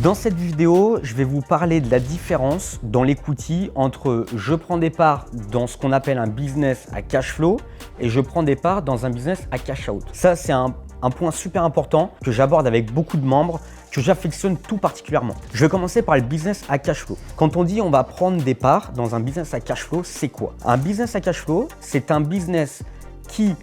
Dans cette vidéo, je vais vous parler de la différence dans l'equity entre je prends des parts dans ce qu'on appelle un business à cash flow et je prends des parts dans un business à cash out. Ça, c'est un point super important que j'aborde avec beaucoup de membres, que j'affectionne tout particulièrement. Je vais commencer par le business à cash flow. Quand on dit on va prendre des parts dans un business à cash flow, c'est quoi? Un business à cash flow, c'est un business qui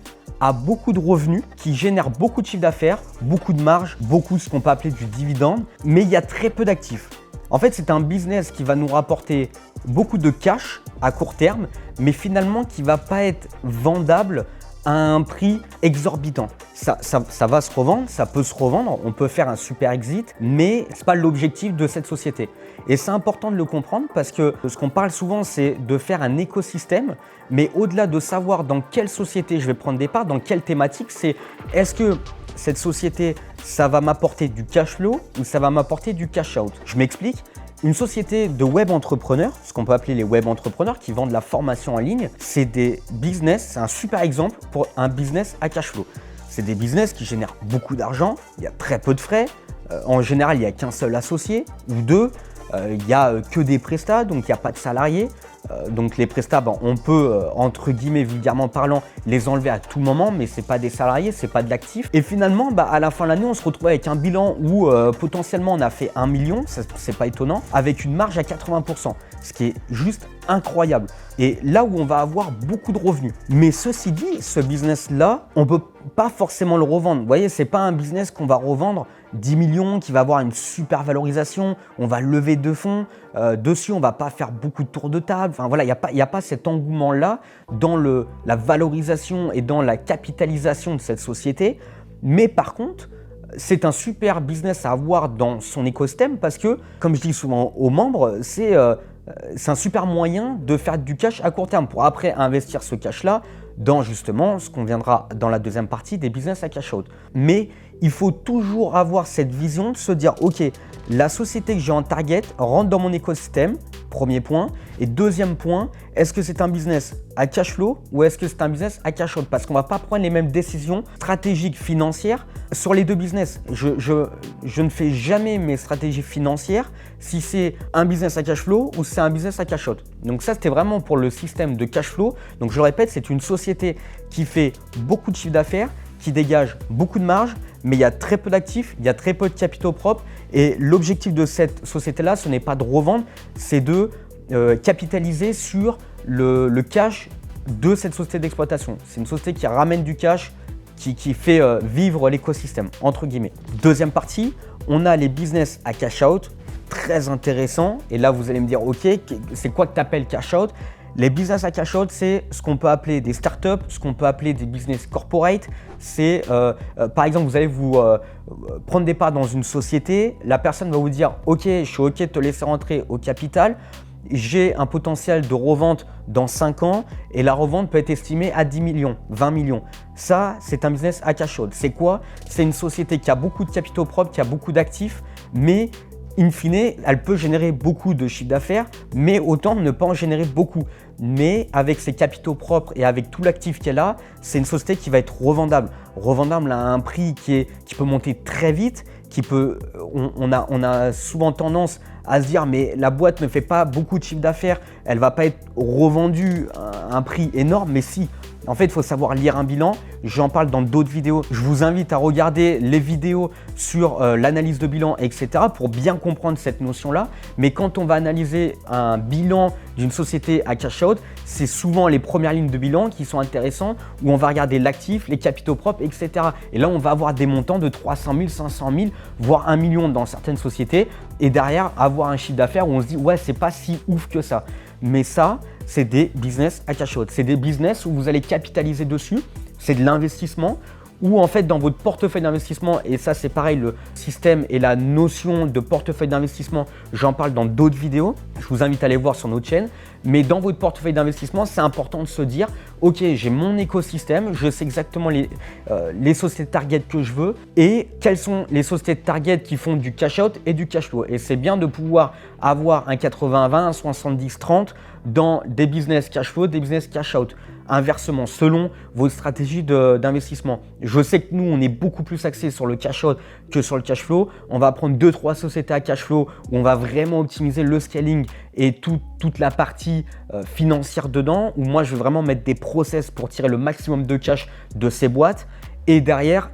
a beaucoup de revenus, qui génère beaucoup de chiffre d'affaires, beaucoup de marge, beaucoup de ce qu'on peut appeler du dividende, mais il y a très peu d'actifs. En fait, c'est un business qui va nous rapporter beaucoup de cash à court terme, mais finalement qui ne va pas être vendable à un prix exorbitant. Ça va se revendre, ça peut se revendre, on peut faire un super exit, mais ce n'est pas l'objectif de cette société. Et c'est important de le comprendre parce que ce qu'on parle souvent, c'est de faire un écosystème, mais au-delà de savoir dans quelle société je vais prendre des parts, dans quelle thématique, c'est est-ce que cette société, ça va m'apporter du cash flow ou ça va m'apporter du cash out? Je m'explique. Une société de web entrepreneurs, ce qu'on peut appeler les web entrepreneurs qui vendent de la formation en ligne, c'est des business, c'est un super exemple pour un business à cash flow. C'est des business qui génèrent beaucoup d'argent, il y a très peu de frais, en général il n'y a qu'un seul associé ou deux, il n'y a que des prestats, donc il n'y a pas de salariés. Donc les prestats, on peut, entre guillemets, vulgairement parlant, les enlever à tout moment, mais ce n'est pas des salariés, ce n'est pas de l'actif. Et finalement, à la fin de l'année, on se retrouve avec un bilan où potentiellement on a fait 1 million, c'est pas étonnant, avec une marge à 80%, ce qui est juste incroyable. Et là où on va avoir beaucoup de revenus. Mais ceci dit, ce business-là, on ne peut pas forcément le revendre. Vous voyez, ce n'est pas un business qu'on va revendre 10 millions, qui va avoir une super valorisation, on va lever de fonds, dessus on ne va pas faire beaucoup de tours de table. Enfin voilà, il n'y a pas cet engouement-là dans la valorisation et dans la capitalisation de cette société. Mais par contre, c'est un super business à avoir dans son écosystème parce que, comme je dis souvent aux membres, c'est un super moyen de faire du cash à court terme pour après investir ce cash-là dans justement ce qu'on viendra dans la deuxième partie des business à cash out. Mais il faut toujours avoir cette vision de se dire ok, la société que j'ai en target rentre dans mon écosystème, premier point. Et deuxième point, est-ce que c'est un business à cash flow ou est-ce que c'est un business à cash out? Parce qu'on ne va pas prendre les mêmes décisions stratégiques financières sur les deux business. Je ne fais jamais mes stratégies financières si c'est un business à cash flow ou c'est un business à cash out. Donc ça, c'était vraiment pour le système de cash flow. Donc je le répète, c'est une société qui fait beaucoup de chiffre d'affaires, qui dégage beaucoup de marge, mais il y a très peu d'actifs, il y a très peu de capitaux propres. Et l'objectif de cette société-là, ce n'est pas de revendre, c'est de capitaliser sur le cash de cette société d'exploitation. C'est une société qui ramène du cash, qui fait vivre l'écosystème, entre guillemets. Deuxième partie, on a les business à cash out, très intéressant. Et là, vous allez me dire, ok, c'est quoi que tu appelles cash out? Les business à cash out, c'est ce qu'on peut appeler des startups, ce qu'on peut appeler des business corporate. C'est par exemple, vous allez vous prendre des parts dans une société, la personne va vous dire ok, je suis ok de te laisser rentrer au capital, j'ai un potentiel de revente dans 5 ans et la revente peut être estimée à 10 millions, 20 millions. Ça, c'est un business à cash out. C'est quoi? C'est une société qui a beaucoup de capitaux propres, qui a beaucoup d'actifs, mais in fine, elle peut générer beaucoup de chiffre d'affaires, mais autant ne pas en générer beaucoup. Mais avec ses capitaux propres et avec tout l'actif qu'elle a, c'est une société qui va être revendable. Revendable à un prix qui peut monter très vite, on a souvent tendance à se dire mais la boîte ne fait pas beaucoup de chiffre d'affaires, elle ne va pas être revendue à un prix énorme, mais si. En fait, il faut savoir lire un bilan. J'en parle dans d'autres vidéos. Je vous invite à regarder les vidéos sur l'analyse de bilan, etc. pour bien comprendre cette notion-là. Mais quand on va analyser un bilan d'une société à cash out, c'est souvent les premières lignes de bilan qui sont intéressantes où on va regarder l'actif, les capitaux propres, etc. Et là, on va avoir des montants de 300 000, 500 000, voire 1 million dans certaines sociétés. Et derrière, avoir un chiffre d'affaires où on se dit « ouais, c'est pas si ouf que ça ». Mais ça, c'est des business à cash out. C'est des business où vous allez capitaliser dessus. C'est de l'investissement où en fait dans votre portefeuille d'investissement, et ça c'est pareil, le système et la notion de portefeuille d'investissement, j'en parle dans d'autres vidéos. je vous invite à aller voir sur notre chaîne. Mais dans votre portefeuille d'investissement, c'est important de se dire, ok, j'ai mon écosystème, je sais exactement les sociétés target que je veux et quelles sont les sociétés target qui font du cash out et du cash flow. Et c'est bien de pouvoir avoir un 80-20, un 70-30 dans des business cash flow, des business cash out. Inversement, selon vos stratégies d'investissement. Je sais que nous, on est beaucoup plus axé sur le cash out que sur le cash flow. On va prendre 2-3 sociétés à cash flow où on va vraiment optimiser le scaling et toute la partie financière dedans, où moi, je vais vraiment mettre des process pour tirer le maximum de cash de ces boîtes et derrière,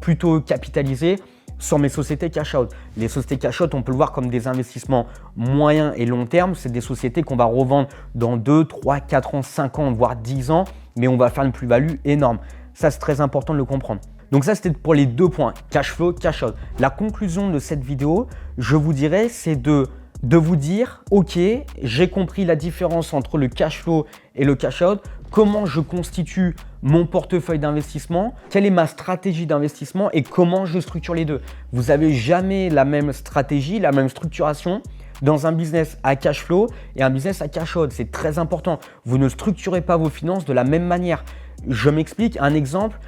plutôt capitaliser sur mes sociétés cash out. Les sociétés cash out, on peut le voir comme des investissements moyens et long terme. C'est des sociétés qu'on va revendre dans 2, 3, 4 ans, 5 ans, voire 10 ans, mais on va faire une plus-value énorme. Ça, c'est très important de le comprendre. Donc ça, c'était pour les 2 points, cash flow, cash out. La conclusion de cette vidéo, je vous dirais, c'est de vous dire, ok, j'ai compris la différence entre le cash flow et le cash out, comment je constitue mon portefeuille d'investissement, quelle est ma stratégie d'investissement et comment je structure les deux. Vous n'avez jamais la même stratégie, la même structuration dans un business à cash flow et un business à cash out. C'est très important. Vous ne structurez pas vos finances de la même manière. Je m'explique, un exemple,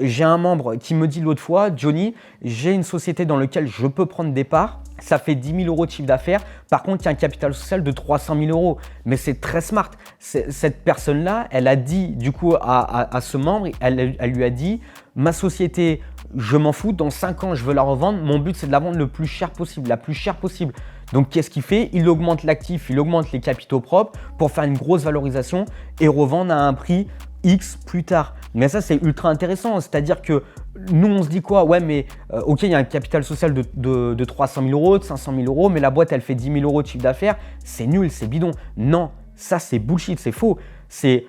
j'ai un membre qui me dit l'autre fois, Johnny, j'ai une société dans laquelle je peux prendre des parts, ça fait 10 000 € de chiffre d'affaires, par contre il y a un capital social de 300 000 €, mais c'est très smart. Cette personne-là, elle a dit du coup à ce membre, elle lui a dit, ma société, je m'en fous, dans 5 ans je veux la revendre, mon but c'est de la vendre le plus cher possible, la plus chère possible. Donc qu'est-ce qu'il fait? Il augmente l'actif, il augmente les capitaux propres pour faire une grosse valorisation et revendre à un prix X plus tard. Mais ça, c'est ultra intéressant. C'est-à-dire que nous, on se dit quoi? Ouais, mais ok, il y a un capital social de 300 000 €, de 500 000 €, mais la boîte, elle fait 10 000 € de chiffre d'affaires. C'est nul, c'est bidon. Non, ça, c'est bullshit, c'est faux. C'est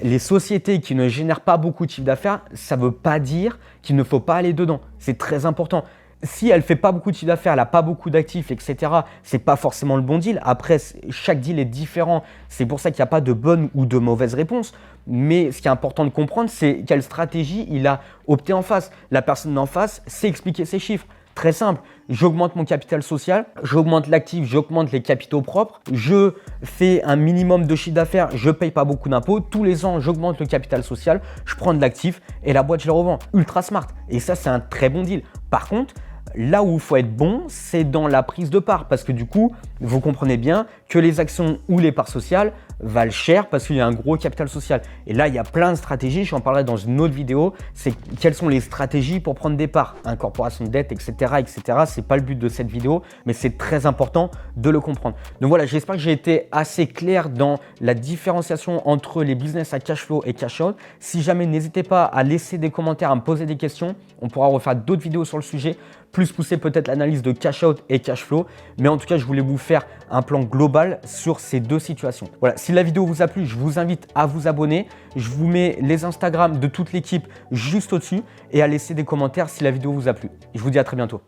les sociétés qui ne génèrent pas beaucoup de chiffre d'affaires, ça ne veut pas dire qu'il ne faut pas aller dedans. C'est très important. Si elle ne fait pas beaucoup de chiffre d'affaires, elle n'a pas beaucoup d'actifs, etc., ce n'est pas forcément le bon deal. Après, chaque deal est différent. C'est pour ça qu'il n'y a pas de bonne ou de mauvaise réponse. Mais ce qui est important de comprendre, c'est quelle stratégie il a opté en face. La personne d'en face sait expliquer ses chiffres. Très simple, j'augmente mon capital social, j'augmente l'actif, j'augmente les capitaux propres, je fais un minimum de chiffre d'affaires, je ne paye pas beaucoup d'impôts. Tous les ans, j'augmente le capital social, je prends de l'actif et la boîte, je la revends. Ultra smart. Et ça, c'est un très bon deal. Par contre, là où il faut être bon, c'est dans la prise de part parce que du coup, vous comprenez bien que les actions ou les parts sociales valent cher parce qu'il y a un gros capital social. Et là, il y a plein de stratégies, j'en parlerai dans une autre vidéo, c'est quelles sont les stratégies pour prendre des parts, incorporation de dette, etc. etc. Ce n'est pas le but de cette vidéo, mais c'est très important de le comprendre. Donc voilà, j'espère que j'ai été assez clair dans la différenciation entre les business à cash flow et cash out. Si jamais, n'hésitez pas à laisser des commentaires, à me poser des questions. On pourra refaire d'autres vidéos sur le sujet, plus pousser peut-être l'analyse de cash out et cash flow. Mais en tout cas, je voulais vous faire un plan global sur ces deux situations. Voilà, si la vidéo vous a plu, je vous invite à vous abonner. Je vous mets les Instagram de toute l'équipe juste au-dessus et à laisser des commentaires si la vidéo vous a plu. Je vous dis à très bientôt.